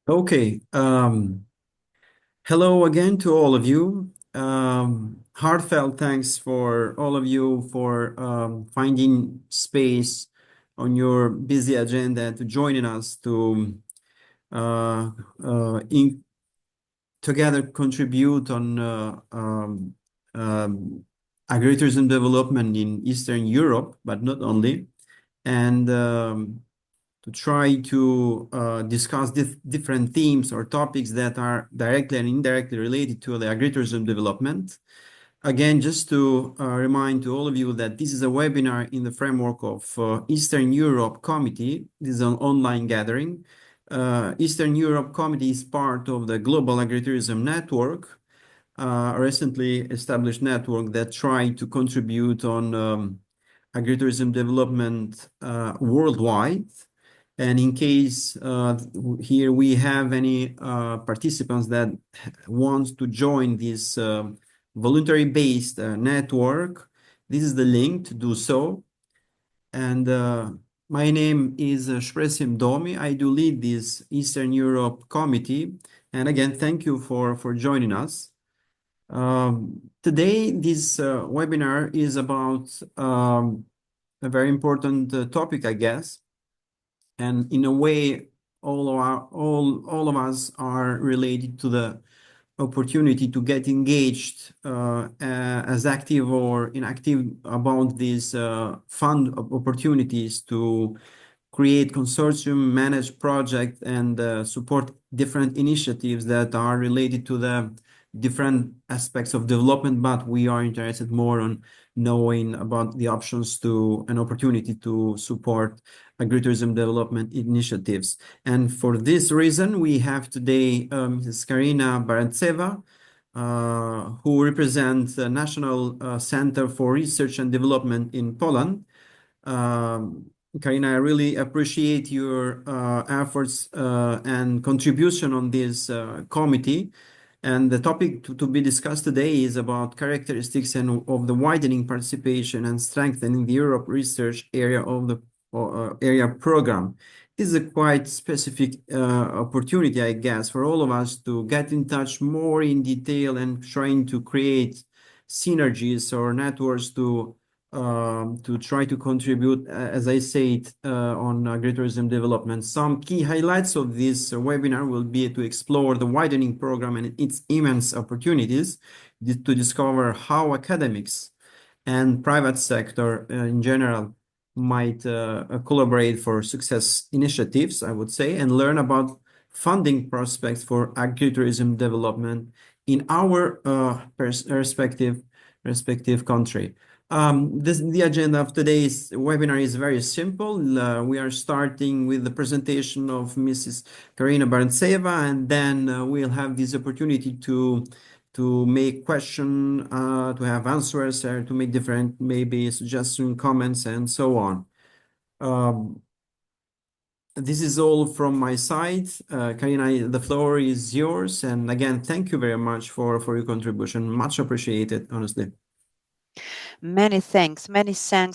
Okay. Hello again to all of you. Heartfelt thanks for all of you for finding space on your busy agenda to joining us to uh, in together contribute on um, agritourism development in Eastern Europe, but not only. And to try to discuss different themes or topics that are directly and indirectly related to the agritourism development. Again, just to remind to all of you that this is a webinar in the framework of Eastern Europe Committee. This is an online gathering. Eastern Europe Committee is part of the Global Agritourism Network, a recently established network that try to contribute on agritourism development worldwide. And in case here we have any participants that want to join this voluntary-based network, this is the link to do so. And my name is Shpresim Domi. I do lead this Eastern Europe committee. And again, thank you for joining us. Today, this webinar is about a very important topic, I guess. And in a way, all of us are related to the opportunity to get engaged as active or inactive about these fund opportunities to create consortium, manage project, and support different initiatives that are related to the different aspects of development, but we are interested more on knowing about the options to an opportunity to support agritourism development initiatives. And for this reason, we have today Mrs. Karina Barantseva, who represents the National Center for Research and Development in Poland. Karina, I really appreciate your efforts and contribution on this committee. And the topic to be discussed today is about characteristics of the widening participation and strengthening the Europe research area of the area program. This is a quite specific opportunity, I guess, for all of us to get in touch more in detail and trying to create synergies or networks to try to contribute, as I said, on agritourism development. Some key highlights of this webinar will be to explore the widening program and its immense opportunities, to discover how academics and private sector in general might collaborate for success initiatives, I would say, and learn about funding prospects for agritourism development in our respective country. The agenda of today's webinar is very simple. We are starting with the presentation of Mrs. Karina Barantseva, and then we'll have this opportunity to make question, to have answers, or to make different maybe suggestion, comments, and so on. This is all from my side. Karina, the floor is yours. And again, thank you very much for your contribution. Much appreciated, honestly. Many thanks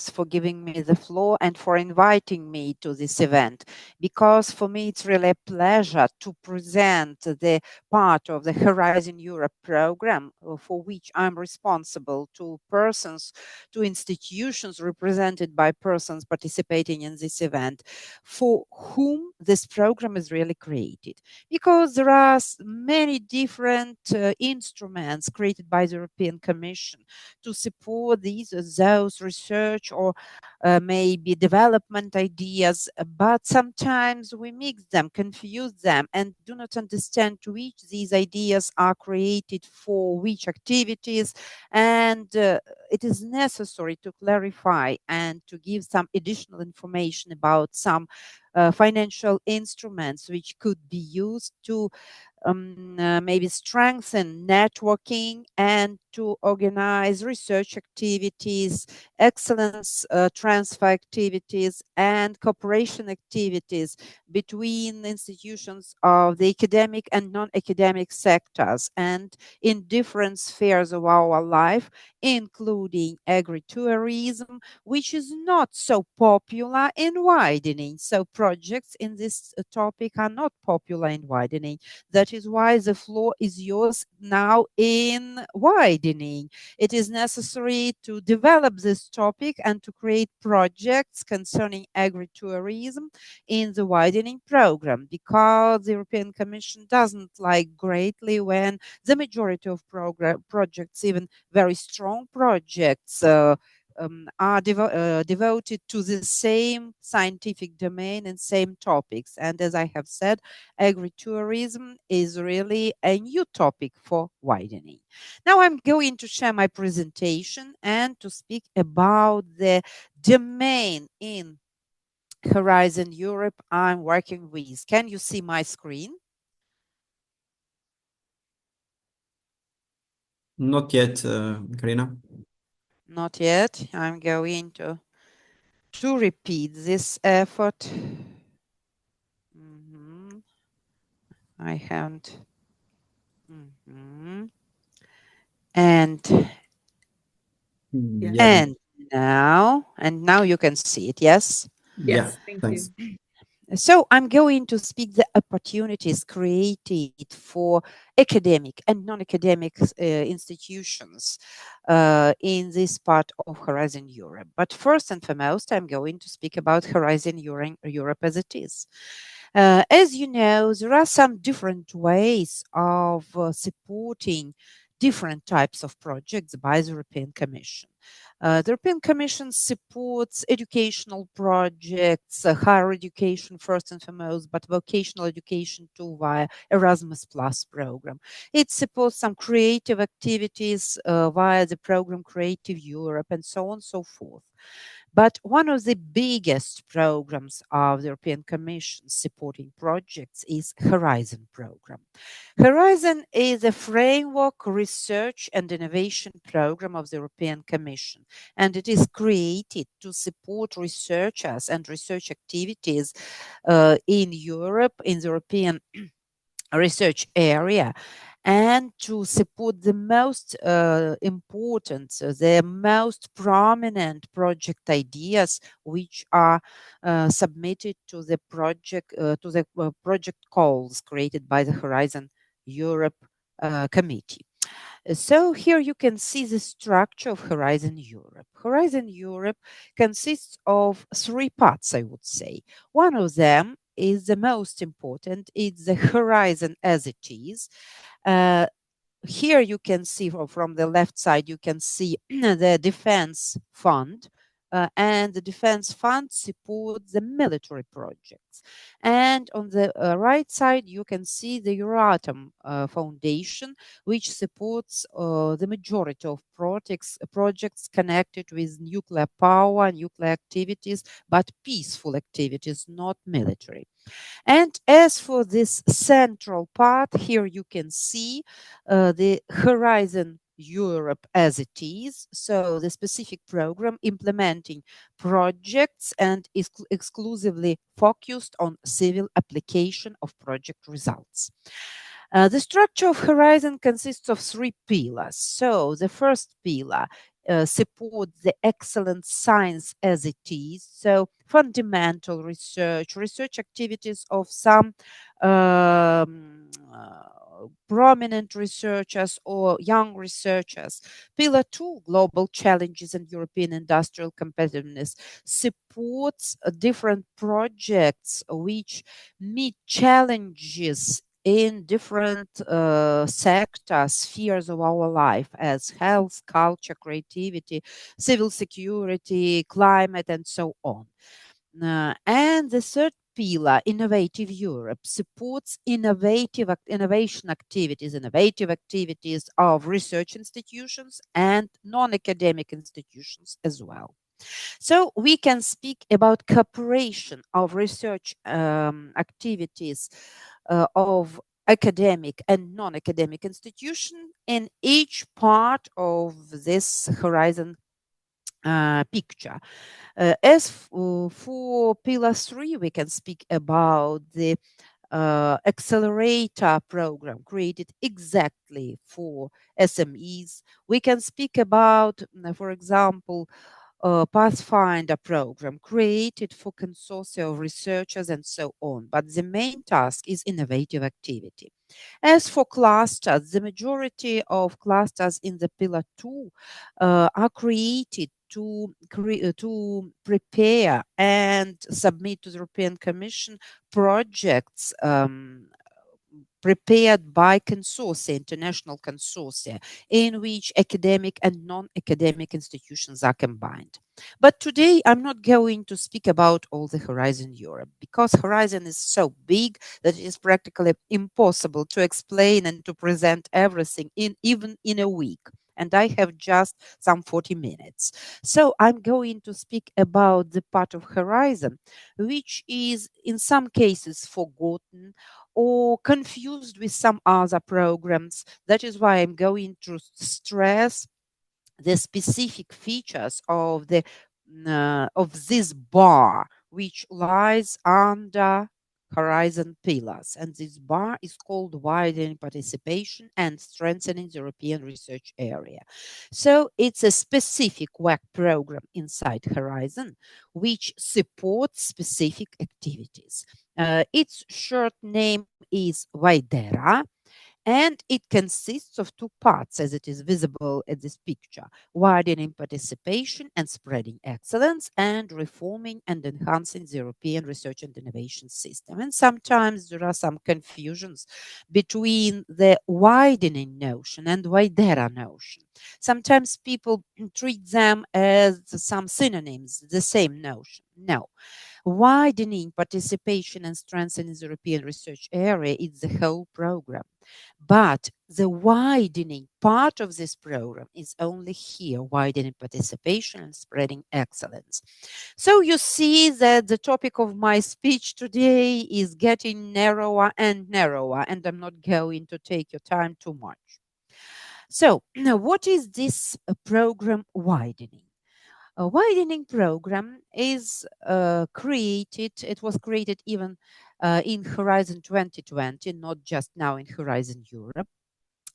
for giving me the floor and for inviting me to this event, because for me it's really a pleasure to present the part of the Horizon Europe program for which I'm responsible to persons, to institutions represented by persons participating in this event, for whom this program is really created. Because there are many different instruments created by the European Commission to support those research or maybe development ideas, but sometimes we mix them, confuse them, and do not understand to which these ideas are created for which activities. And it is necessary to clarify and to give some additional information about some financial instruments which could be used to maybe strengthen networking and to organize research activities, excellence transfer activities, and cooperation activities between institutions of the academic and non-academic sectors and in different spheres of our life, including agritourism, which is not so popular in widening. So projects in this topic are not popular in widening. That is why the floor is yours now in widening. It is necessary to develop this topic and to create projects concerning agritourism in the widening program, because the European Commission doesn't like greatly when the majority of projects, even very strong projects, are devoted to the same scientific domain and same topics. And as I have said, agritourism is really a new topic for widening. Now I'm going to share my presentation and to speak about the domain in Horizon Europe I'm working with. Can you see my screen? Not yet, Karina. Not yet. I'm going to repeat this effort. I haven't. And Yeah. and now you can see it. Yes. Yeah. Yes, thank Thanks. you. So I'm going to speak the opportunities created for academic and non-academic institutions in this part of Horizon Europe. But first and foremost, I'm going to speak about Horizon Europe as it is. As you know, there are some different ways of supporting different types of projects by the European Commission. The European Commission supports educational projects, higher education first and foremost, but vocational education too via Erasmus Plus program. It supports some creative activities via the program Creative Europe and so on and so forth. But one of the biggest programs of the European Commission supporting projects is Horizon program. Horizon is a framework research and innovation program of the European Commission, and it is created to support researchers and research activities in Europe, in the European research area, and to support the most important, the most prominent project ideas which are submitted to the project calls created by the Horizon Europe Committee. So here you can see the structure of Horizon Europe. Horizon Europe consists of three parts, I would say. One of them is the most important. It's the horizon as it is. Uh, Here you can see from the left side, you can see the defense fund. And the defense fund supports the military projects. And on the right side, you can see the Euratom Foundation, which supports the majority of projects connected with nuclear power, nuclear activities, but peaceful activities, not military. And as for this central part, here you can see the Horizon Europe as it is. So the specific program implementing projects and is exclusively focused on civil application of project results. The structure of Horizon consists of three pillars. So the first pillar supports the excellent science as it is. So fundamental research, research activities of some prominent researchers or young researchers. Pillar two, global challenges and European industrial competitiveness, supports different projects which meet challenges in different sectors, spheres of our life, as health, culture, creativity, civil security, climate, and so on. And the third pillar, Innovative Europe, supports innovation activities, innovative activities of research institutions and non-academic institutions as well. So we can speak about cooperation of research activities of academic and non-academic institution in each part of this horizon picture. For pillar 3, we can speak about the accelerator program created exactly for SMEs. We can speak about, for example, Pathfinder program created for consortia of researchers and so on. But the main task is innovative activity. As for clusters, the majority of clusters in the pillar 2 are created to prepare and submit to the European Commission projects prepared by consortia, international consortia, in which academic and non-academic institutions are combined. But today I'm not going to speak about all the Horizon Europe because Horizon is so big that it is practically impossible to explain and to present everything in even in a week. And I have just some 40 minutes. So I'm going to speak about the part of Horizon which is in some cases forgotten or confused with some other programs. That is why I'm going to stress the specific features of this bar which lies under horizon pillars, and this bar is called widening participation and strengthening the European research area. So it's a specific work program inside horizon which supports specific activities. Its short name is Widera, and it consists of two parts as it is visible at this picture: widening participation and spreading excellence, and reforming and enhancing the European research and innovation system. And sometimes there are some confusions between the widening notion and widera notion. Sometimes people treat them as some synonyms, the same notion. No, widening participation and strengthening the European research area is the whole program. But the widening part of this program is only here, widening participation and spreading excellence. So you see that the topic of my speech today is getting narrower and narrower, and I'm not going to take your time too much. So, what is this program widening? A widening program is created, it was created even in Horizon 2020, not just now in Horizon Europe.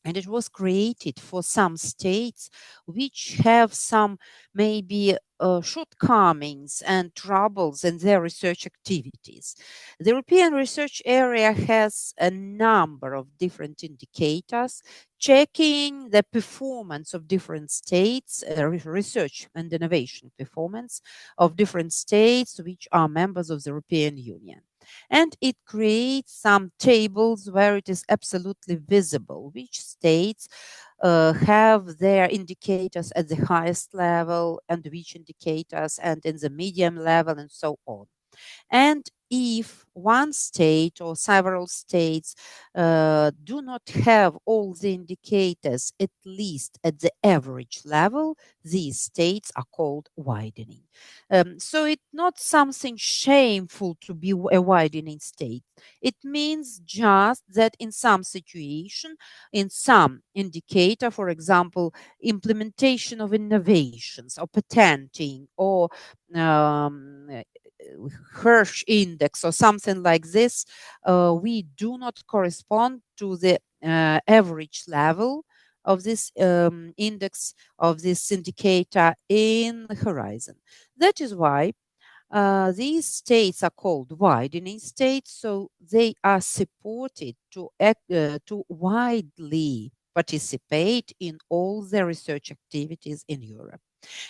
And it was created for some states which have some maybe shortcomings and troubles in their research activities. The European research area has a number of different indicators checking the performance of different states, research and innovation performance of different states which are members of the European Union. And it creates some tables where it is absolutely visible which states have their indicators at the highest level and which indicators and in the medium level and so on. And if one state or several states do not have all the indicators, at least at the average level, these states are called widening. So it's not something shameful to be a widening state. It means just that in some situation, in some indicator, for example, implementation of innovations or patenting or um, Hirsch index or something like this, we do not correspond to the average level of this index of this indicator in the horizon. That is why these states are called widening states, so they are supported to widely participate in all the research activities in Europe.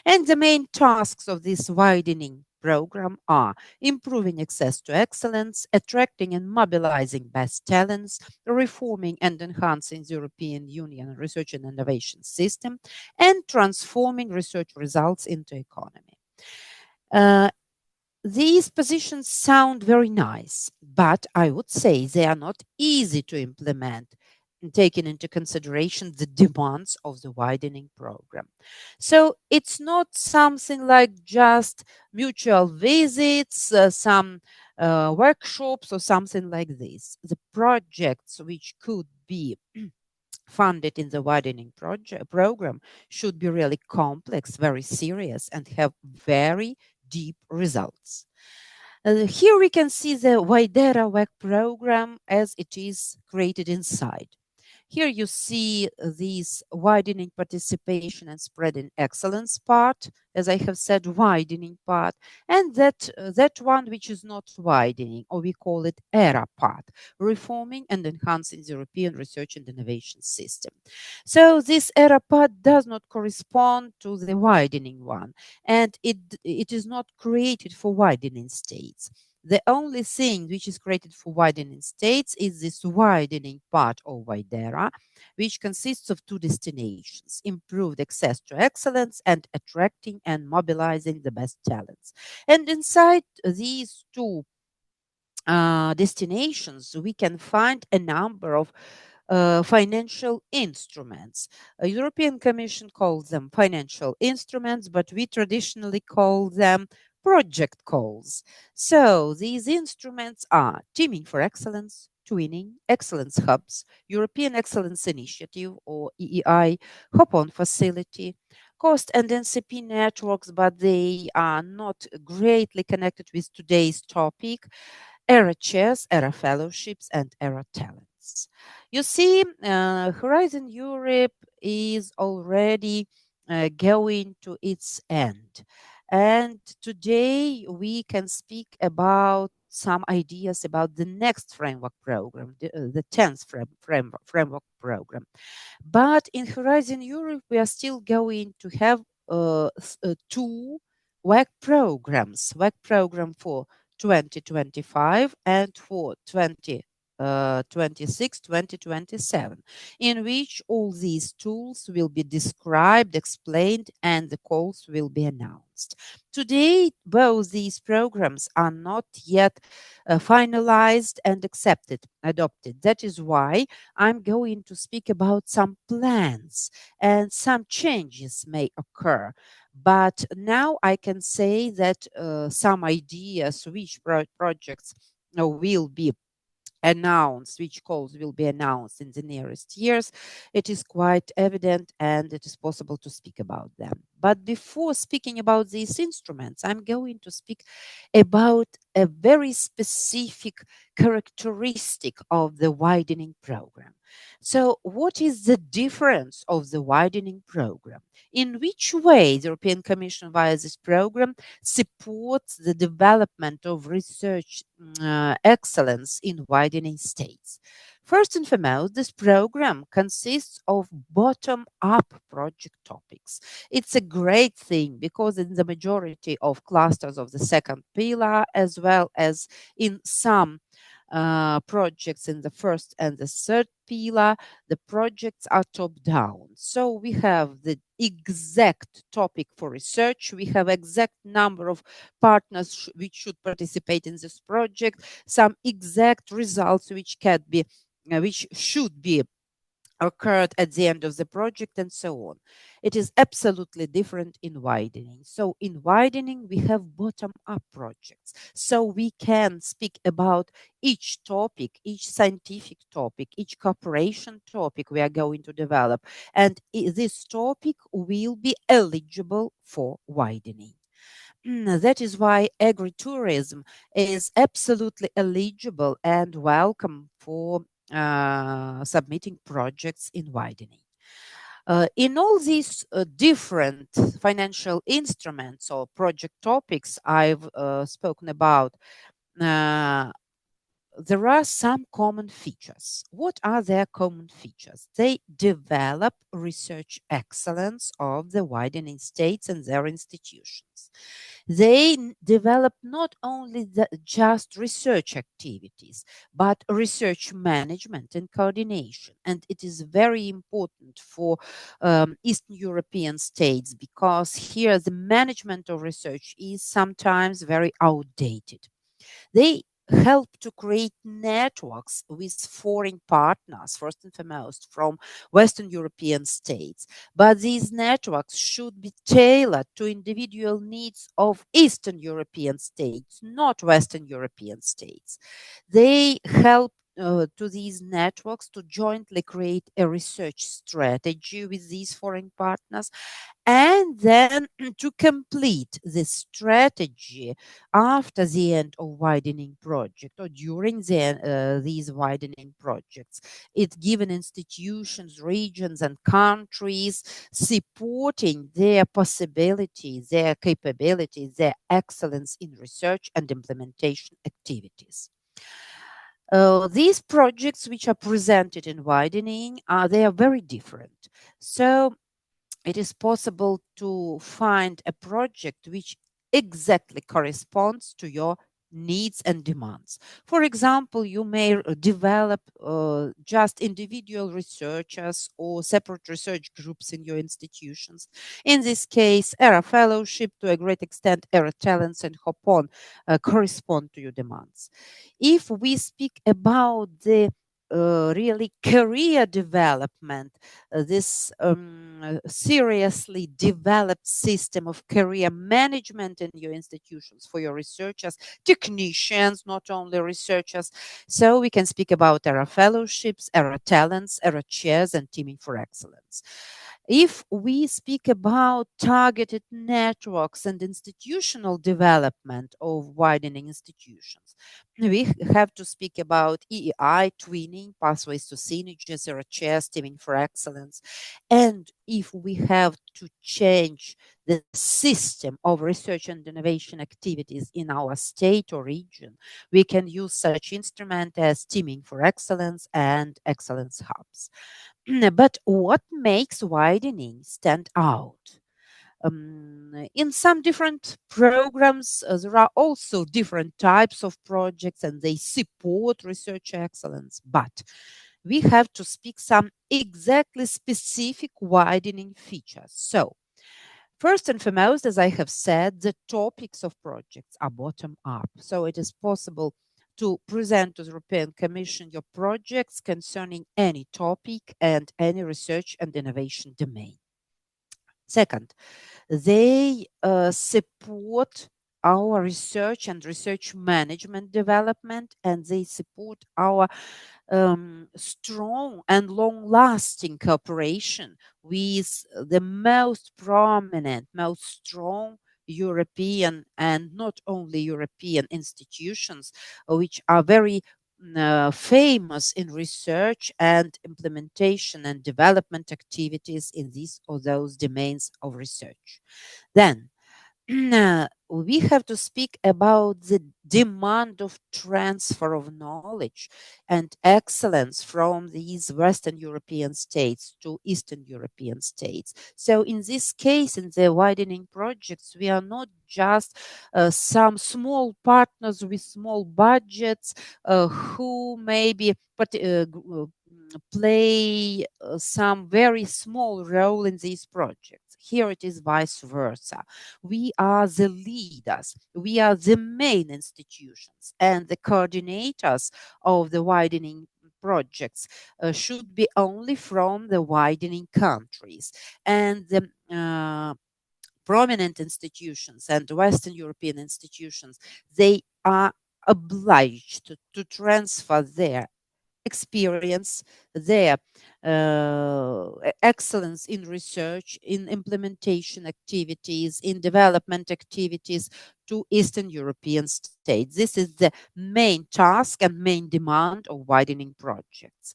And the main tasks of this widening program are improving access to excellence, attracting and mobilizing best talents, reforming and enhancing the European Union research and innovation system, and transforming research results into economy. Uh, these positions sound very nice, but I would say they are not easy to implement, taking into consideration the demands of the widening program. So it's not something like just mutual visits, some workshops or something like this. The projects which could be funded in the widening project program should be really complex, very serious, and have very deep results. Here we can see the Widera WEC program as it is created inside. Here you see this widening participation and spreading excellence part, as I have said, widening part, and that one which is not widening, or we call it ERA part, reforming and enhancing the European research and innovation system. So this ERA part does not correspond to the widening one, and it is not created for widening states. The only thing which is created for widening states is this widening part of Widera, which consists of two destinations: improved access to excellence and attracting and mobilizing the best talents. And inside these two destinations, we can find a number of financial instruments. A European Commission calls them financial instruments, but we traditionally call them project calls. So these instruments are Teaming for Excellence, Twinning, Excellence Hubs, European Excellence Initiative or EEI, Hop-on Facility, Cost and NCP networks, but they are not greatly connected with today's topic, ERA chairs, ERA fellowships, and ERA talents. You see, Horizon Europe is already going to its end. And today we can speak about some ideas about the next framework program, the 10th framework program. But in Horizon Europe, we are still going to have two WEC program for 2025 and for 2026, 2027, in which all these tools will be described, explained, and the calls will be announced. Today, both these programs are not yet finalized and adopted. That is why I'm going to speak about some plans and some changes may occur. But now I can say that some ideas, which projects will be announced, which calls will be announced in the nearest years, it is quite evident and it is possible to speak about them. But before speaking about these instruments, I'm going to speak about a very specific characteristic of the widening program. So, what is the difference of the widening program? In which way the European Commission, via this program, supports the development of research excellence in widening states? First and foremost, this program consists of bottom up project topics. It's a great thing because in the majority of clusters of the second pillar, as well as in some projects in the first and the third pillar, the projects are top down. So we have the exact topic for research, we have exact number of partners which should participate in this project, some exact results which can be which should be occurred at the end of the project, and so on. It is absolutely different in widening. So in widening, we have bottom up projects. So we can speak about each topic, each scientific topic, each cooperation topic we are going to develop. And this topic will be eligible for widening. That is why agritourism is absolutely eligible and welcome for submitting projects in widening. In all these different financial instruments or project topics I've spoken about, uh, there are some common features. What are their common features? They develop research excellence of the widening states and their institutions. They develop not only just research activities, but research management and coordination. And it is very important for Eastern European states because here the management of research is sometimes very outdated. They help to create networks with foreign partners, first and foremost, from Western European states. But these networks should be tailored to individual needs of Eastern European states, not Western European states. They help to these networks to jointly create a research strategy with these foreign partners, and then to complete the strategy after the end of widening project or during these widening projects. It given institutions, regions, and countries supporting their possibilities, their capabilities, their excellence in research and implementation activities. These projects which are presented in widening, they are very different. So it is possible to find a project which exactly corresponds to your needs and demands. For example, you may develop just individual researchers or separate research groups in your institutions. In this case, ERA fellowship, to a great extent, ERA talents and HOPON correspond to your demands. If we speak about the really career development, this seriously developed system of career management in your institutions for your researchers, technicians, not only researchers. So we can speak about ERA fellowships, ERA talents, ERA chairs, and teaming for excellence. If we speak about targeted networks and institutional development of widening institutions, we have to speak about EEI, twinning, pathways to synergies, or chairs, teaming for excellence. And if we have to change the system of research and innovation activities in our state or region, we can use such instrument as teaming for excellence and excellence hubs. But what makes widening stand out? In some different programs, there are also different types of projects and they support research excellence. But we have to speak some exactly specific widening features. So, first and foremost, as I have said, the topics of projects are bottom up. So it is possible to present to the European Commission your projects concerning any topic and any research and innovation domain. Second, they support our research and research management development, and they support our strong and long lasting cooperation with the most prominent, most strong European and not only European institutions, which are very famous in research and implementation and development activities in these or those domains of research. Then, we have to speak about the demand of transfer of knowledge and excellence from these Western European states to Eastern European states. So, in this case, in the widening projects, we are not just some small partners with small budgets who maybe play some very small role in these projects. Here it is vice versa. We are the leaders, we are the main institutions, and the coordinators of the widening projects should be only from the widening countries. And the prominent institutions and Western European institutions, they are obliged to transfer their experience, their excellence in research, in implementation activities, in development activities to Eastern European states. This is the main task and main demand of widening projects.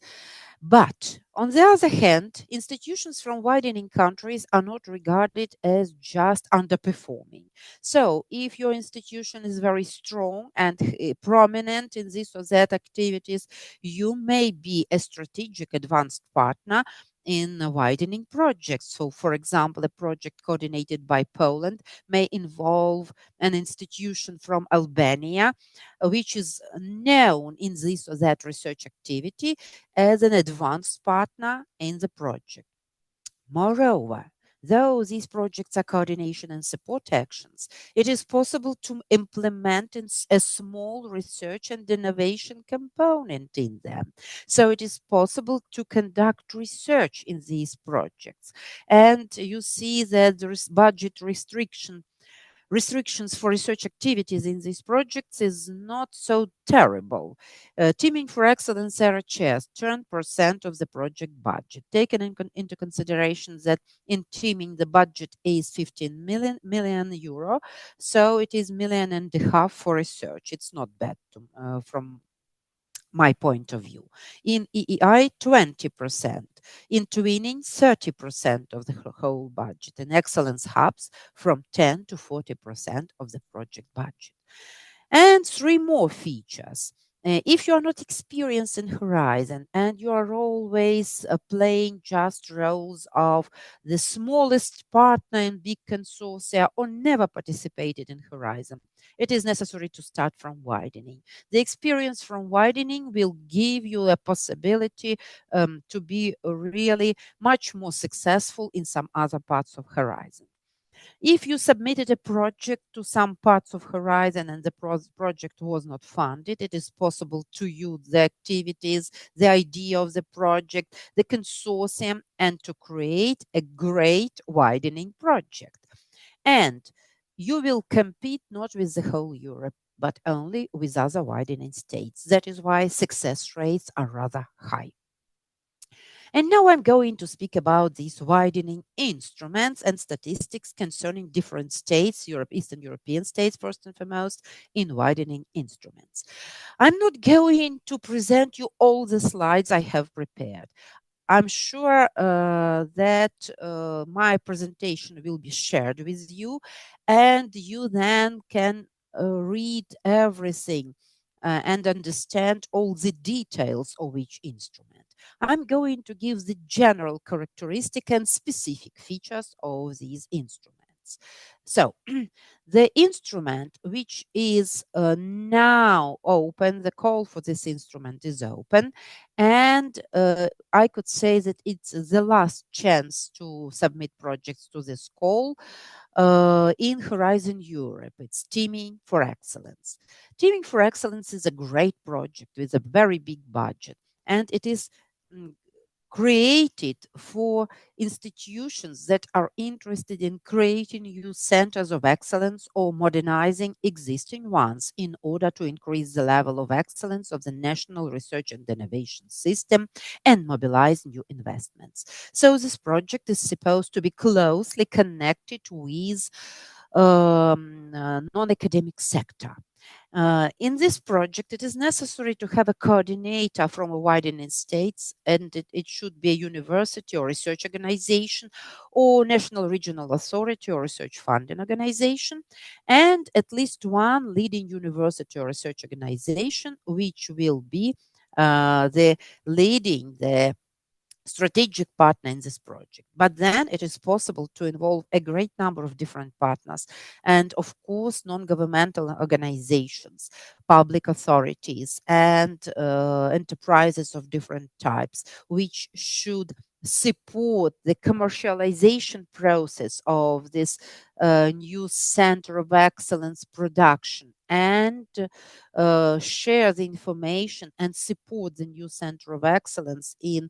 But on the other hand, institutions from widening countries are not regarded as just underperforming. So, if your institution is very strong and prominent in this or that activities, you may be a strategic advanced partner in widening projects. So, for example, a project coordinated by Poland may involve an institution from Albania, which is known in this or that research activity as an advanced partner in the project. Moreover, Though these projects are coordination and support actions, it is possible to implement a small research and innovation component in them. So it is possible to conduct research in these projects. And you see that there is budget restrictions for research activities in these projects is not so terrible. Teaming for Excellence RHS, 10% of the project budget, taken into consideration that in teaming the budget is 15 million euro, so it is million and a half for research. It's not bad from my point of view. In EEI, 20%. In twinning, 30% of the whole budget. In excellence hubs, from 10 to 40% of the project budget. And three more features. If you are not experienced in Horizon and you are always playing just roles of the smallest partner in big consortia or never participated in Horizon, it is necessary to start from widening. The experience from widening will give you a possibility to be really much more successful in some other parts of Horizon. If you submitted a project to some parts of Horizon and the project was not funded, it is possible to use the activities, the idea of the project, the consortium, and to create a great widening project. And you will compete not with the whole Europe, but only with other widening states. That is why success rates are rather high. And now I'm going to speak about these widening instruments and statistics concerning different states, Eastern European states, first and foremost, in widening instruments. I'm not going to present you all the slides I have prepared. I'm sure that my presentation will be shared with you, and you then can read everything and understand all the details of each instrument. I'm going to give the general characteristic and specific features of these instruments. So, the instrument which is now open, the call for this instrument is open, and I could say that it's the last chance to submit projects to this call in Horizon Europe. It's Teaming for Excellence. Teaming for Excellence is a great project with a very big budget, and it is mm, created for institutions that are interested in creating new centers of excellence or modernizing existing ones in order to increase the level of excellence of the national research and innovation system and mobilize new investments. So this project is supposed to be closely connected with non-academic sector. In this project, it is necessary to have a coordinator from a widening states, and it should be a university or research organization or national regional authority or research funding organization, and at least one leading university or research organization, which will be the leading the strategic partner in this project. But then it is possible to involve a great number of different partners and, of course, non governmental organizations, public authorities, and enterprises of different types, which should support the commercialization process of this new center of excellence production and share the information and support the new center of excellence in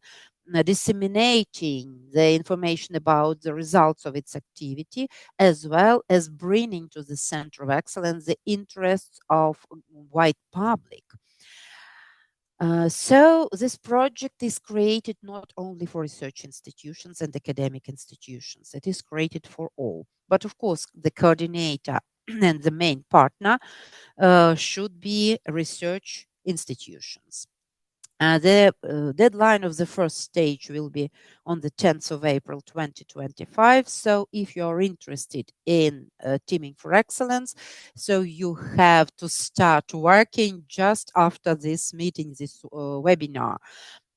disseminating the information about the results of its activity, as well as bringing to the center of excellence the interests of wide public. So this project is created not only for research institutions and academic institutions, it is created for all. But of course, the coordinator and the main partner should be research institutions. The deadline of the first stage will be on the 10th of April 2025. So if you're interested in Teaming for Excellence, so you have to start working just after this meeting, this webinar.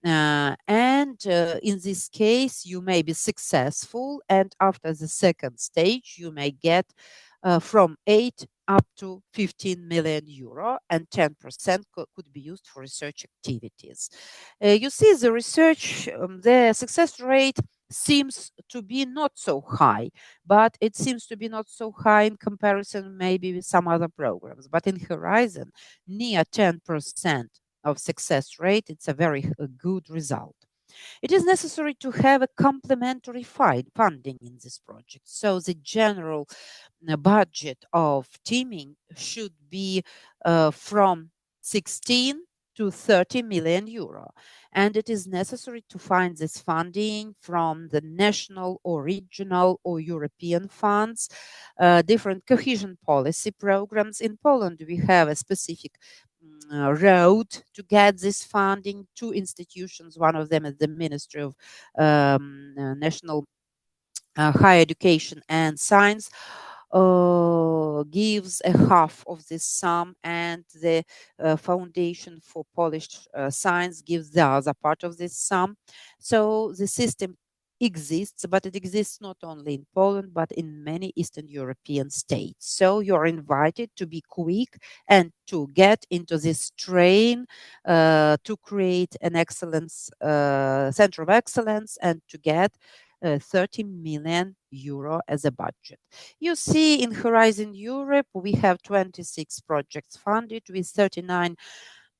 And in this case, you may be successful, and after the second stage, you may get from 8 up to 15 million euro, and 10% could be used for research activities. You see the research, the success rate seems to be not so high, but it seems to be not so high in comparison maybe with some other programs. But in Horizon, near 10% of success rate, it's a very good result. It is necessary to have a complementary funding in this project. So the general budget of teaming should be from 16 to 30 million euro. And it is necessary to find this funding from the national or regional or European funds, different cohesion policy programs. In Poland, we have a specific road to get this funding. Two institutions, one of them is the Ministry of National Higher Education and Science, gives a half of this sum, and the Foundation for Polish Science gives the other part of this sum. So the system exists, but it exists not only in Poland, but in many Eastern European states. So you're invited to be quick and to get into this train to create an excellence center of excellence and to get 30 million euro as a budget. You see, in Horizon Europe, we have 26 projects funded with 39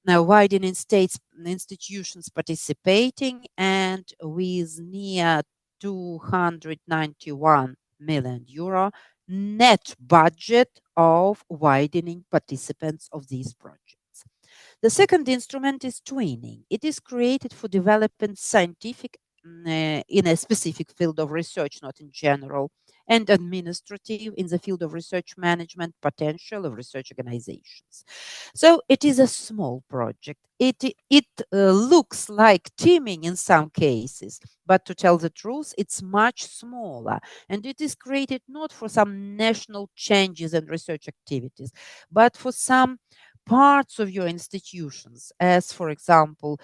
now widening states institutions participating, and with near 291 million euro net budget of widening participants of these projects. The second instrument is twinning. It is created for developing scientific in a specific field of research, not in general, and administrative in the field of research management potential of research organizations. So it is a small project. It looks like teaming in some cases, but to tell the truth, it's much smaller, and it is created not for some national changes and research activities, but for some parts of your institutions, as for example,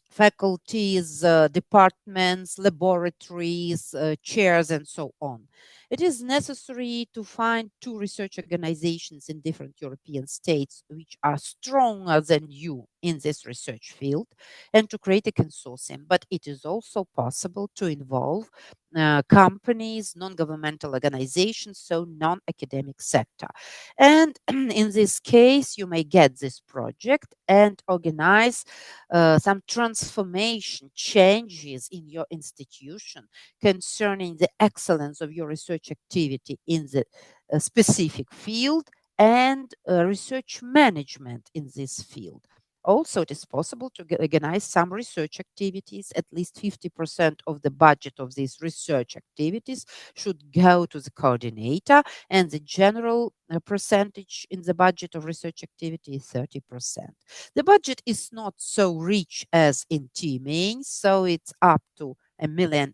faculties, departments, laboratories, chairs, and so on. It is necessary to find two research organizations in different European states which are stronger than you in this research field and to create a consortium. But it is also possible to involve companies, non governmental organizations, so non academic sector. And in this case, you may get this project and organize some transformation changes in your institution concerning the excellence of your research activity in the specific field and research management in this field. Also, it is possible to organize some research activities. At least 50% of the budget of these research activities should go to the coordinator, and the general percentage in the budget of research activity is 30%. The budget is not so rich as in teaming, so it's up to 1.5 million,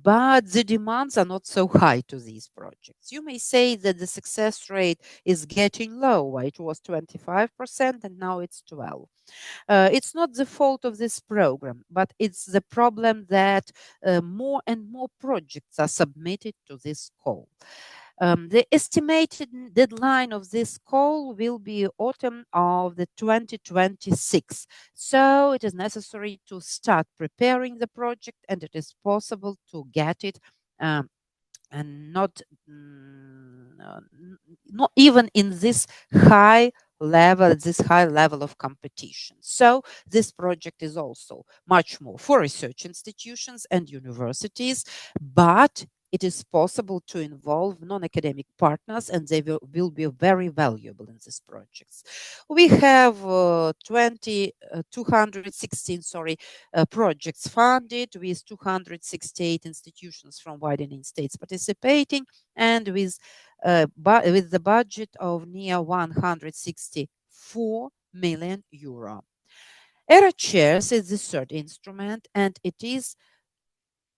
but the demands are not so high to these projects. You may say that the success rate is getting lower. It was 25% and now it's 12. It's not the fault of this program, but it's the problem that more and more projects are submitted to this call. The estimated deadline of this call will be autumn of the 2026. So it is necessary to start preparing the project, and it is possible to get it um, and not even in this high level of competition. So this project is also much more for research institutions and universities, but it is possible to involve non-academic partners, and they will be very valuable in these projects. We have 216 projects funded with 268 institutions from widening states participating, and with the budget of near 164 million euro. ERA Chairs is the third instrument, and it is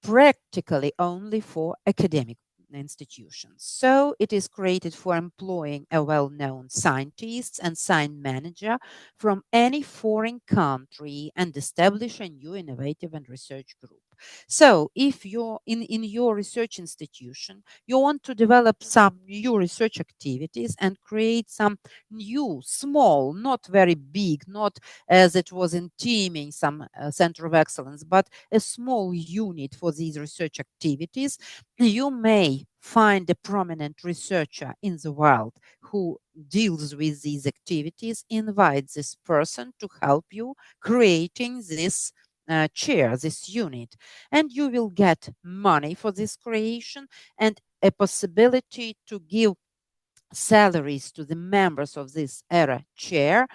practically only for academic institutions. So it is created for employing a well-known scientist and science manager from any foreign country and establish a new innovative and research group. So if you're in your research institution, you want to develop some new research activities and create some new, small, not very big, not as it was in teaming, some center of excellence, but a small unit for these research activities, you may find a prominent researcher in the world who deals with these activities, invite this person to help you creating this chair, this unit, and you will get money for this creation and a possibility to give salaries to the members of this era chair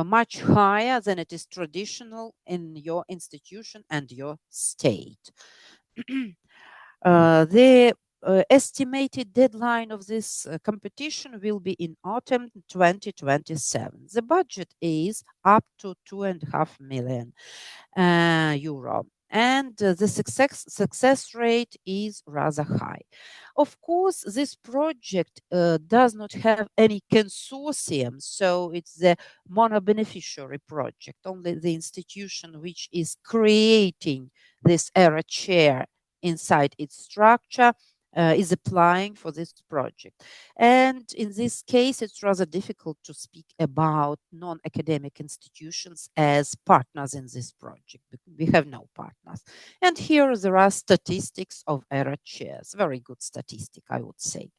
much higher than it is traditional in your institution and your state. The estimated deadline of this competition will be in autumn 2027. The budget is up to 2.5 million euro. And the success rate is rather high. Of course, this project does not have any consortium, so it's the mono-beneficiary project. Only the institution which is creating this era chair inside its structure is applying for this project. And in this case, it's rather difficult to speak about non-academic institutions as partners in this project. We have no partners. And here there are statistics of error shares, very good statistic, I would say.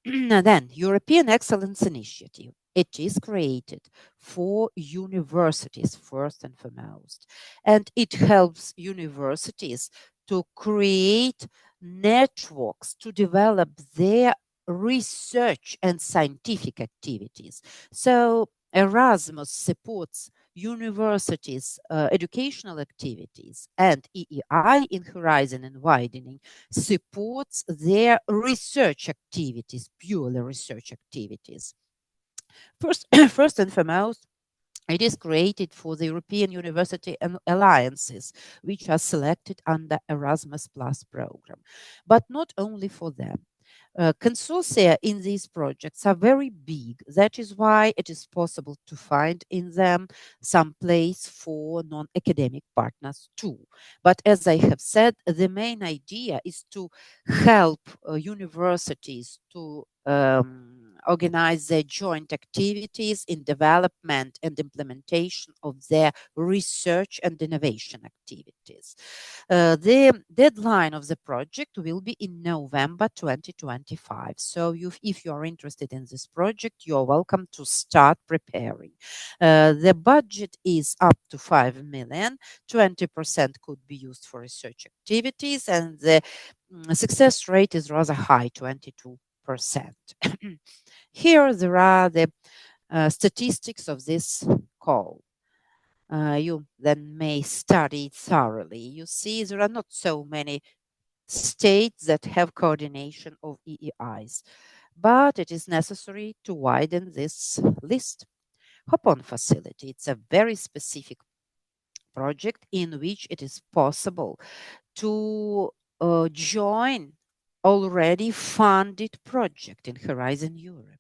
Then, European Excellence Initiative. It is created for universities first and foremost, and it helps universities to create networks to develop their research and scientific activities. So, Erasmus supports universities' educational activities, and EEI in Horizon and Widening supports their research activities, purely research activities. First, first and foremost, it is created for the European University Alliances, which are selected under Erasmus Plus program, but not only for them. Consortia in these projects are very big. That is why it is possible to find in them some place for non-academic partners too. But as I have said, the main idea is to help universities to organize their joint activities in development and implementation of their research and innovation activities. The deadline of the project will be in November 2025. So if you are interested in this project, you are welcome to start preparing. The budget is up to 5 million. 20% could be used for research activities, and the success rate is rather high, 22%. Here there are the statistics of this call. You then may study it thoroughly. You see, there are not so many states that have coordination of EEIs, but it is necessary to widen this list. Hop-on facility, it's a very specific project in which it is possible to join already funded project in Horizon Europe.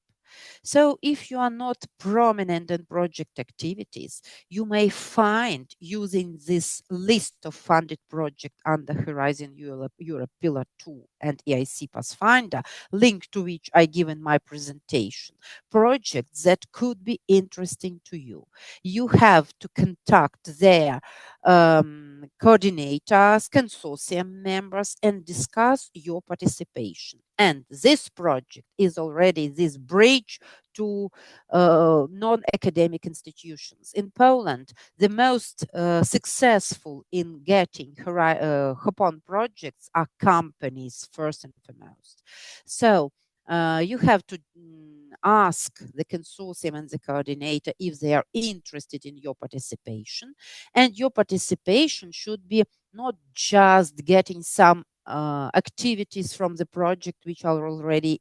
So if you are not prominent in project activities, you may find using this list of funded project under Horizon Europe Pillar 2 and EIC Pathfinder, link to which I give in my presentation, projects that could be interesting to you. You have to contact their coordinators, consortium members, and discuss your participation. And this project is already this bridge to non-academic institutions. In Poland, the most successful in getting Hopon projects are companies first and foremost. So you have to ask the consortium and the coordinator if they are interested in your participation. And your participation should be not just getting some activities from the project which are already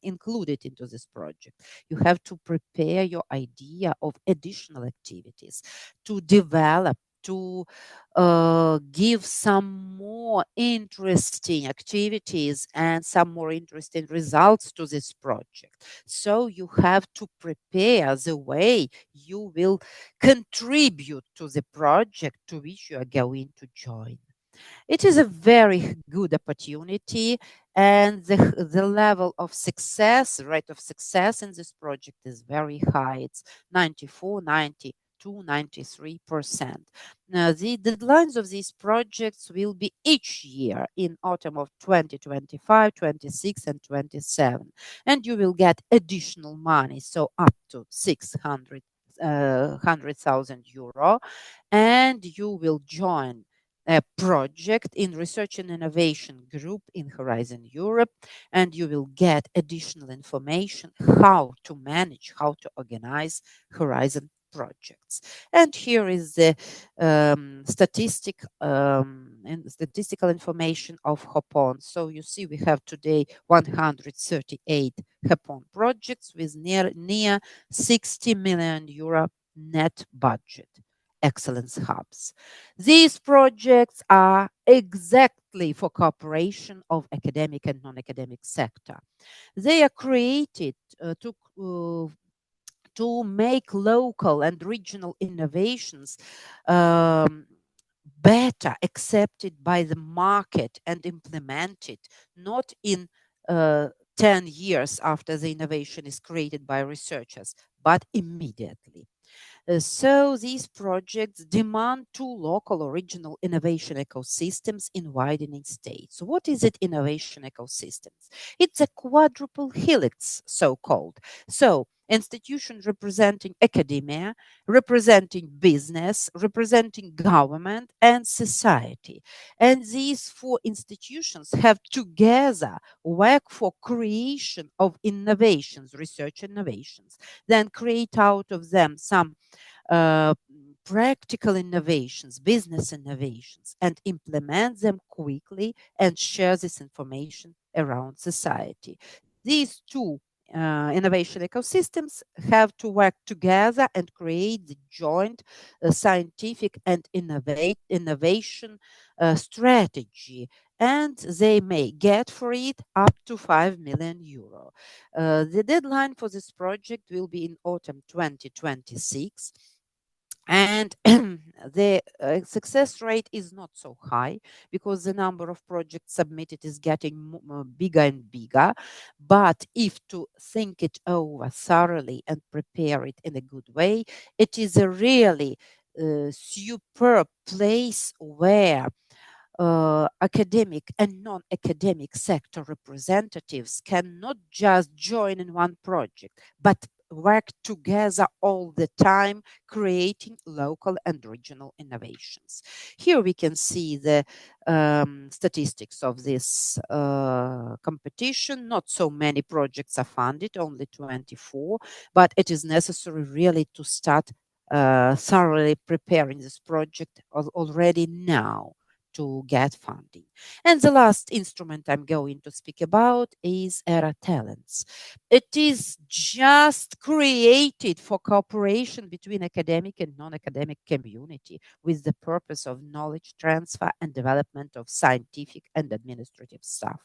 included into this project. You have to prepare your idea of additional activities to develop to give some more interesting activities and some more interesting results to this project. So you have to prepare the way you will contribute to the project to which you are going to join. It is a very good opportunity, and the level of success, rate of success in this project is very high. It's 94, 92, 93%. Now, the deadlines of these projects will be each year in autumn of 2025, 26, and 27. And you will get additional money, so up to 100,000 euro, and you will join a project in research and innovation group in Horizon Europe, and you will get additional information how to manage, how to organize Horizon projects. And here is the statistical information of HOPON. So you see we have today 138 HOPON projects with near 60 million euro net budget. Excellence hubs. These projects are exactly for cooperation of academic and non-academic sector. They are created to make local and regional innovations um, better accepted by the market and implemented, not in uh, 10 years after the innovation is created by researchers, but immediately. So these projects demand two local or regional innovation ecosystems in widening states. What is it, innovation ecosystems? It's a quadruple helix, so-called. So institutions representing academia, representing business, representing government and society. And these four institutions have together work for creation of innovations, research innovations, then create out of them some uh, practical innovations, business innovations, and implement them quickly and share this information around society. These two innovation ecosystems have to work together and create the joint scientific and innovation strategy, and they may get for it up to 5 million euro. The deadline for this project will be in autumn 2026, and the success rate is not so high because the number of projects submitted is getting bigger and bigger. But if to think it over thoroughly and prepare it in a good way, it is a really superb place where academic and non-academic sector representatives can not just join in one project, but work together all the time, creating local and regional innovations. Here we can see the statistics of this competition. Not so many projects are funded, only 24, but it is necessary really to start thoroughly preparing this project already now to get funding. And the last instrument I'm going to speak about is ERA Talents. It is just created for cooperation between academic and non-academic community with the purpose of knowledge transfer and development of scientific and administrative staff.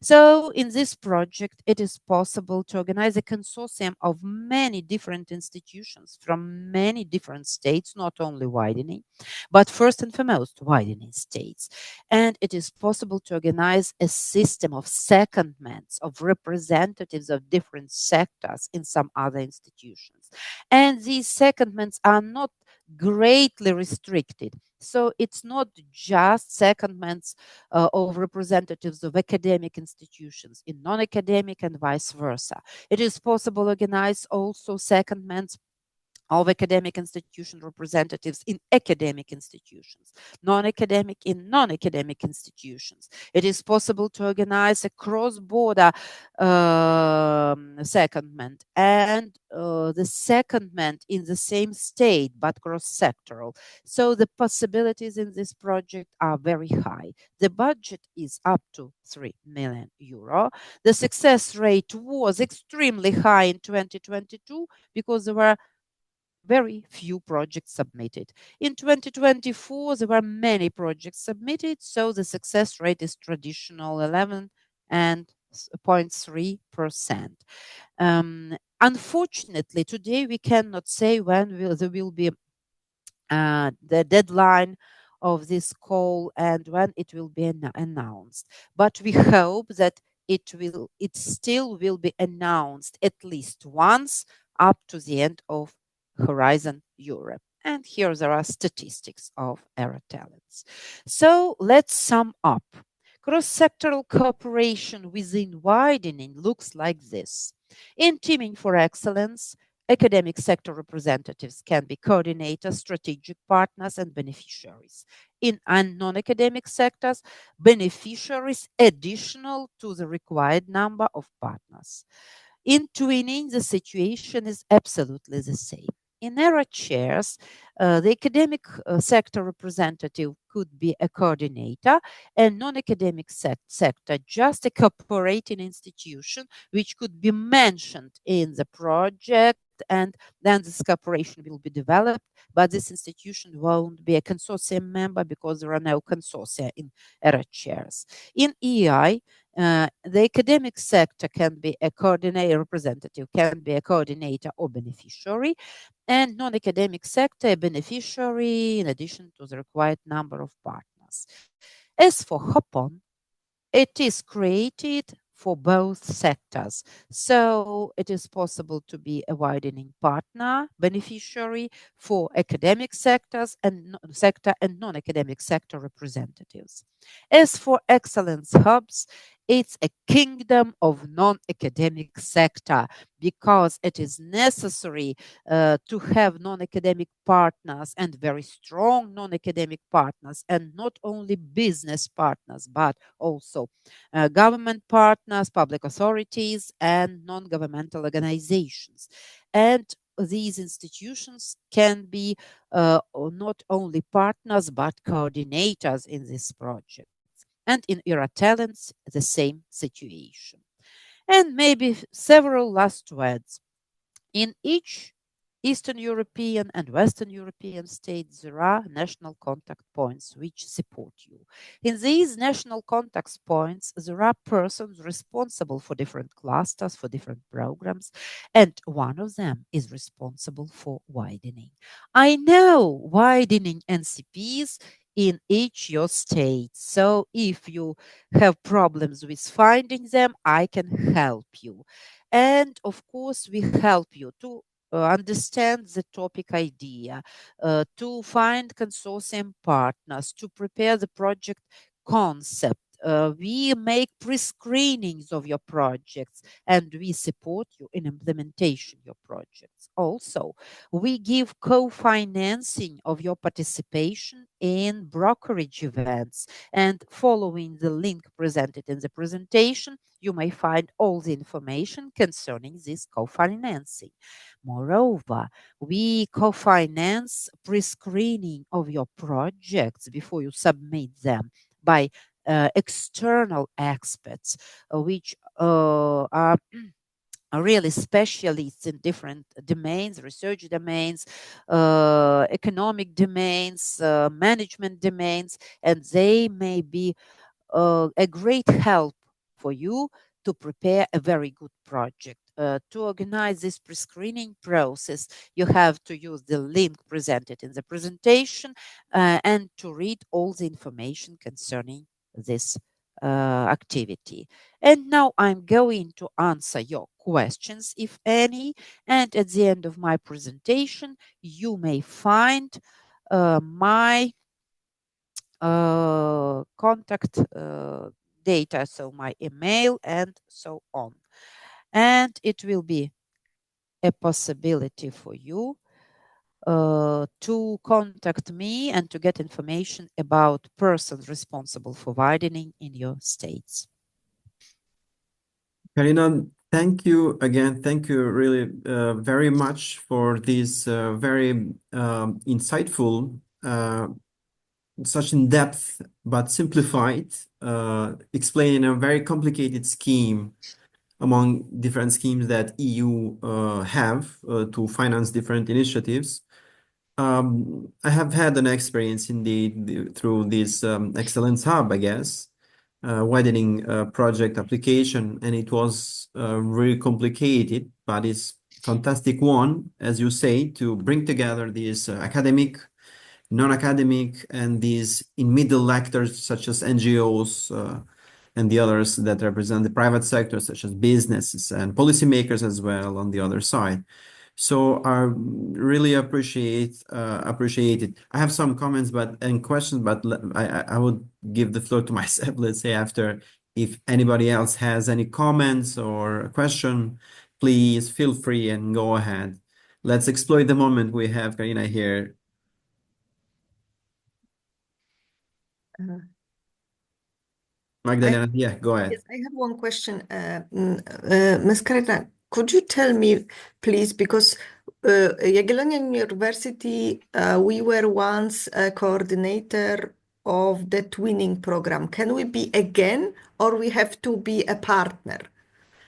So, in this project, it is possible to organize a consortium of many different institutions from many different states, not only widening, but first and foremost, widening states. And it is possible to organize a system of secondments of representatives of different sectors in some other institutions. And these secondments are not greatly restricted. So it's not just secondments of representatives of academic institutions in non-academic and vice versa. It is possible to organize also secondments of academic institution representatives in academic institutions, non-academic in non-academic institutions. It is possible to organize a cross-border secondment and the secondment in the same state but cross-sectoral. So the possibilities in this project are very high. The budget is up to 3 million euro. The success rate was extremely high in 2022 because there were very few projects submitted. In 2024, there were many projects submitted, so the success rate is traditional 11 and 0.3%. Unfortunately, today we cannot say when there will be the deadline of this call and when it will be announced. But we hope that it still will be announced at least once up to the end of Horizon Europe. And here there are statistics of Era Talents. So let's sum up. Cross-sectoral cooperation within widening looks like this. In Teaming for Excellence, academic sector representatives can be coordinators, strategic partners, and beneficiaries. In non-academic sectors, beneficiaries additional to the required number of partners. In twinning, the situation is absolutely the same. In ERA chairs, the academic sector representative could be a coordinator, and non-academic sector just a cooperating institution which could be mentioned in the project, and then this cooperation will be developed, but this institution won't be a consortium member because there are no consortia in ERA chairs. In EI, the academic sector can be a coordinator, representative can be a coordinator or beneficiary, and non-academic sector a beneficiary in addition to the required number of partners. As for Hopon, it is created for both sectors. So it is possible to be a widening partner, beneficiary for academic sectors and sector and non-academic sector representatives. As for excellence hubs, it's a kingdom of non-academic sector because it is necessary to have non-academic partners and very strong non-academic partners, and not only business partners, but also government partners, public authorities, and non-governmental organizations. And these institutions can be not only partners but coordinators in this project. And in Era Talents, the same situation. And maybe several last words. In each Eastern European and Western European states, there are national contact points which support you. In these national contact points, there are persons responsible for different clusters, for different programs, and one of them is responsible for widening. I know widening NCPs in each your state. So if you have problems with finding them, I can help you. And of course, we help you to understand the topic idea, to find consortium partners, to prepare the project concept. We make pre-screenings of your projects and we support you in implementation your projects. Also, we give co-financing of your participation in brokerage events, and following the link presented in the presentation, you may find all the information concerning this co-financing. Moreover, we co-finance pre-screening of your projects before you submit them by external experts, which are really specialists in different domains, research domains, economic domains, management domains, and they may be a great help for you to prepare a very good project. To organize this pre-screening process, you have to use the link presented in the presentation and to read all the information concerning this activity. And now I'm going to answer your questions, if any, and at the end of my presentation, you may find my contact data, so my email and so on. And it will be a possibility for you to contact me and to get information about persons responsible for widening in your states. Karina, thank you again. Thank you really very much for this very insightful, such in depth but simplified, explaining a very complicated scheme among different schemes that EU have to finance different initiatives. I have had an experience indeed through this Excellence Hub, I guess, widening project application, and it was very complicated, but it's fantastic one, as you say, to bring together these academic, non-academic, and these in middle actors such as NGOs and the others that represent the private sector, such as businesses and policymakers as well on the other side. So I really appreciate it. I have some comments and questions, but I would give the floor to myself, let's say, after. If anybody else has any comments or a question, please feel free and go ahead. Let's exploit the moment we have Karina here. Uh, I Magdalena, yeah, go ahead. Yes, I have one question. Ms. Karina, could you tell me, please, because Jagiellonian University, we were once a coordinator of the twinning program. Can we be again, or we have to be a partner?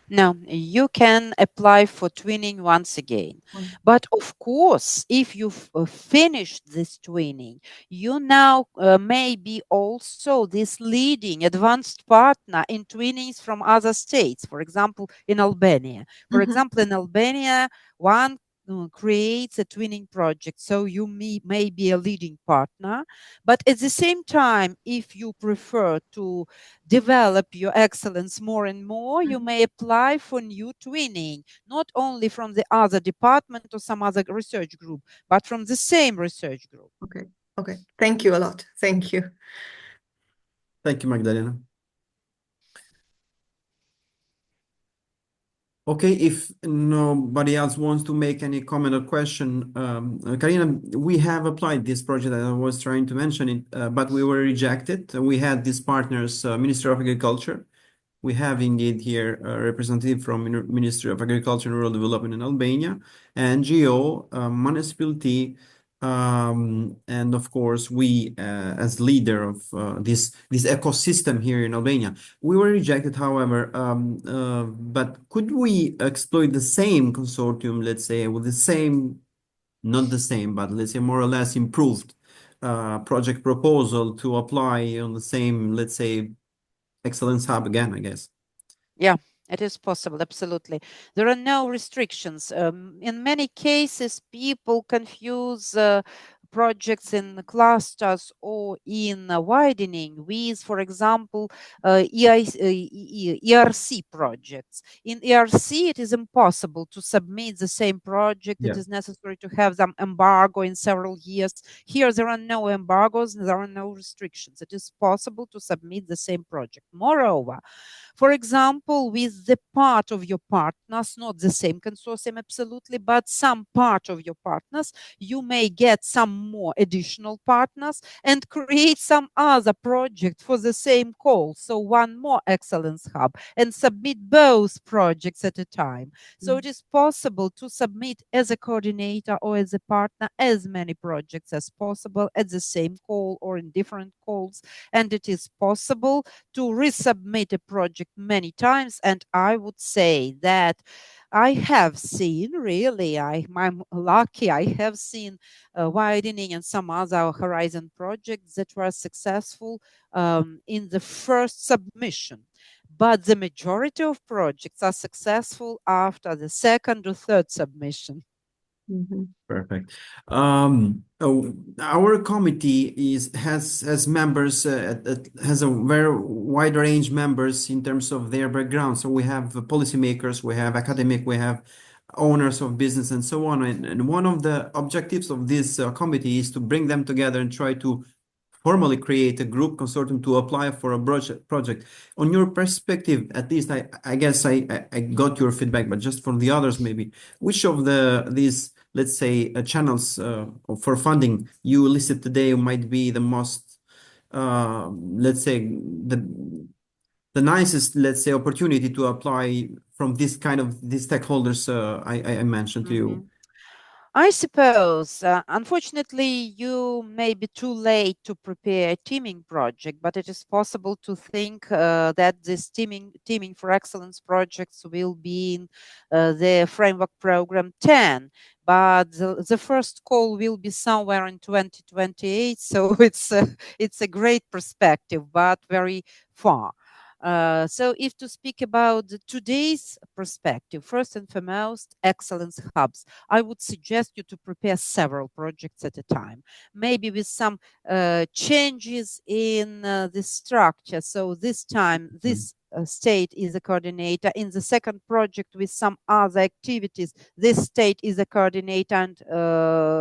No, you can apply for twinning once again. Mm. But of course, if you've finished this twinning, you now may be also this leading advanced partner in twinnings from other states, for example, in Albania. For Mhm. example, in Albania, one creates a twinning project, so you may be a leading partner. But at the same time, if you prefer to develop your excellence more and more, you Mhm. may apply for new twinning, not only from the other department or some other research group, but from the same research group. Okay. Okay. Thank you a lot. Thank you. Thank you, Magdalena. Okay, if nobody else wants to make any comment or question, Karina, we have applied this project that I was trying to mention it, but we were rejected. We had these partners, Ministry of Agriculture. We have indeed here a representative from Ministry of Agriculture and Rural Development in Albania, NGO, municipality, and of course we, as leader of this ecosystem here in Albania. We were rejected, however, but could we exploit the same consortium, let's say, with the same, not the same, but let's say more or less improved project proposal to apply on the same, let's say, Excellence Hub again, I guess? Yeah, it is possible, absolutely. There are no restrictions. In many cases, people confuse projects in clusters or in widening with, for example, ERC projects. In ERC, it is impossible to submit the same project. It Yeah. is necessary to have some embargo in several years. Here, there are no embargoes, there are no restrictions. It is possible to submit the same project. Moreover, for example, with the part of your partners, not the same consortium absolutely, but some part of your partners, you may get some more additional partners and create some other project for the same call. So one more excellence hub and submit both projects at a time. So it is possible to submit as a coordinator or as a partner as many projects as possible at the same call or in different calls. And it is possible to resubmit a project many times. And I would say that I have seen really, I'm lucky, I have seen widening and some other horizon projects that were successful in the first submission. But the majority of projects are successful after the second or third submission. Mhm. Perfect. Our committee has members has a very wide range members in terms of their background. So we have policymakers, we have academic, we have owners of business, and so on. And one of the objectives of this committee is to bring them together and try to formally create a group consortium to apply for a project. On your perspective, at least I guess I got your feedback, but just from the others maybe, which of these, let's say, channels for funding you listed today might be the most, let's say, the nicest, let's say, opportunity to apply from this kind of these stakeholders I mentioned to you? Mhm. I suppose, unfortunately, you may be too late to prepare a teaming project, but it is possible to think that this teaming for excellence projects will be in the framework program 10. But the first call will be somewhere in 2028, so it's a great perspective, but very far. So if to speak about today's perspective, first and foremost, excellence hubs. I would suggest you to prepare several projects at a time, maybe with some changes in the structure. So this time, this state is a coordinator. In the second project, with some other activities, this state is a coordinator. And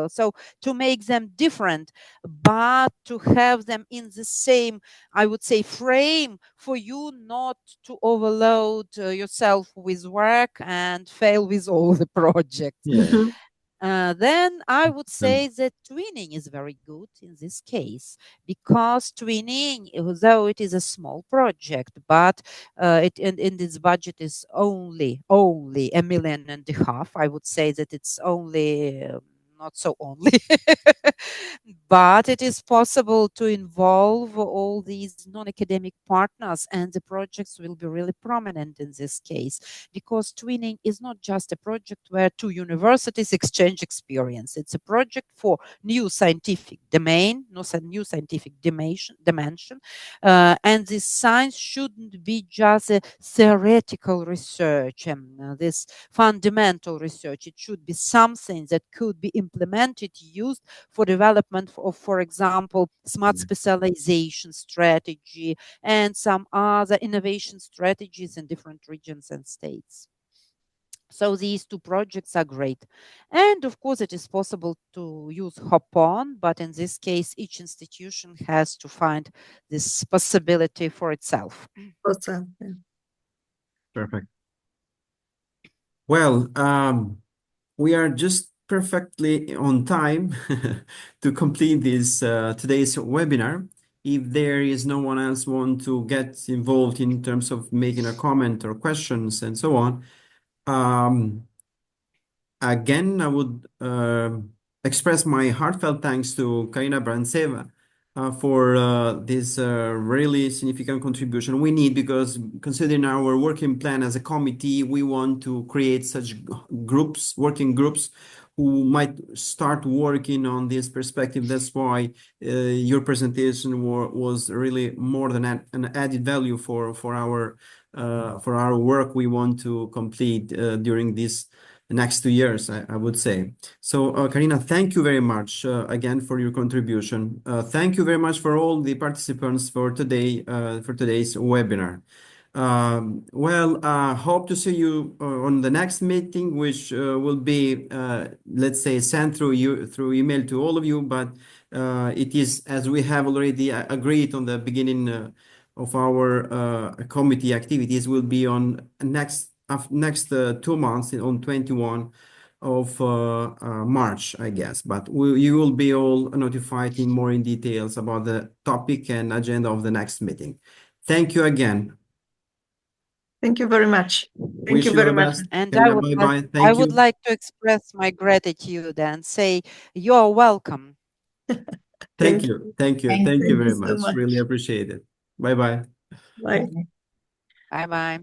so to make them different, but to have them in the same, I would say, frame for you not to overload yourself with work and fail with all the projects. Yeah. Then I would say that twinning is very good in this case, because twinning, although it is a small project, but it in its budget is only 1.5 million, I would say that it's only not so only, but it is possible to involve all these non-academic partners, and the projects will be really prominent in this case, because twinning is not just a project where two universities exchange experience. It's a project for new scientific domain, new scientific dimension, and this science shouldn't be just a theoretical research and this fundamental research. It should be something that could be implemented, used for development of, for example, smart specialization strategy and some other innovation strategies in different regions and states. So these two projects are great. And of course, it is possible to use hop-on, but in this case, each institution has to find this possibility for itself. Awesome. Yeah. Perfect. Well, we are just perfectly on time to complete this today's webinar. If there is no one else want to get involved in terms of making a comment or questions and so on, again, I would express my heartfelt thanks to Karina Barantseva for this really significant contribution we need, because considering our working plan as a committee, we want to create such groups, working groups, who might start working on this perspective. That's why your presentation was really more than an added value for our work we want to complete during this next 2 years, I would say. So, Karina, thank you very much again for your contribution. Thank you very much for all the participants for today, for today's webinar. Hope to see you on the next meeting, which will be, let's say, sent through email to all of you. But it is, as we have already agreed on the beginning of our committee activities, will be on next 2 months, on 21 of March, I guess. But you will be all notified in more in details about the topic and agenda of the next meeting. Thank you again. Thank you very much. Thank Wish you you very the much. best. And Karina, bye-bye. I Thank would you. like to express my gratitude and say you're welcome. Thank Thank you. you. Thank you. Thank Thank you Thank you very so much. Really much. appreciate it. Bye-bye. Bye. you. Bye bye.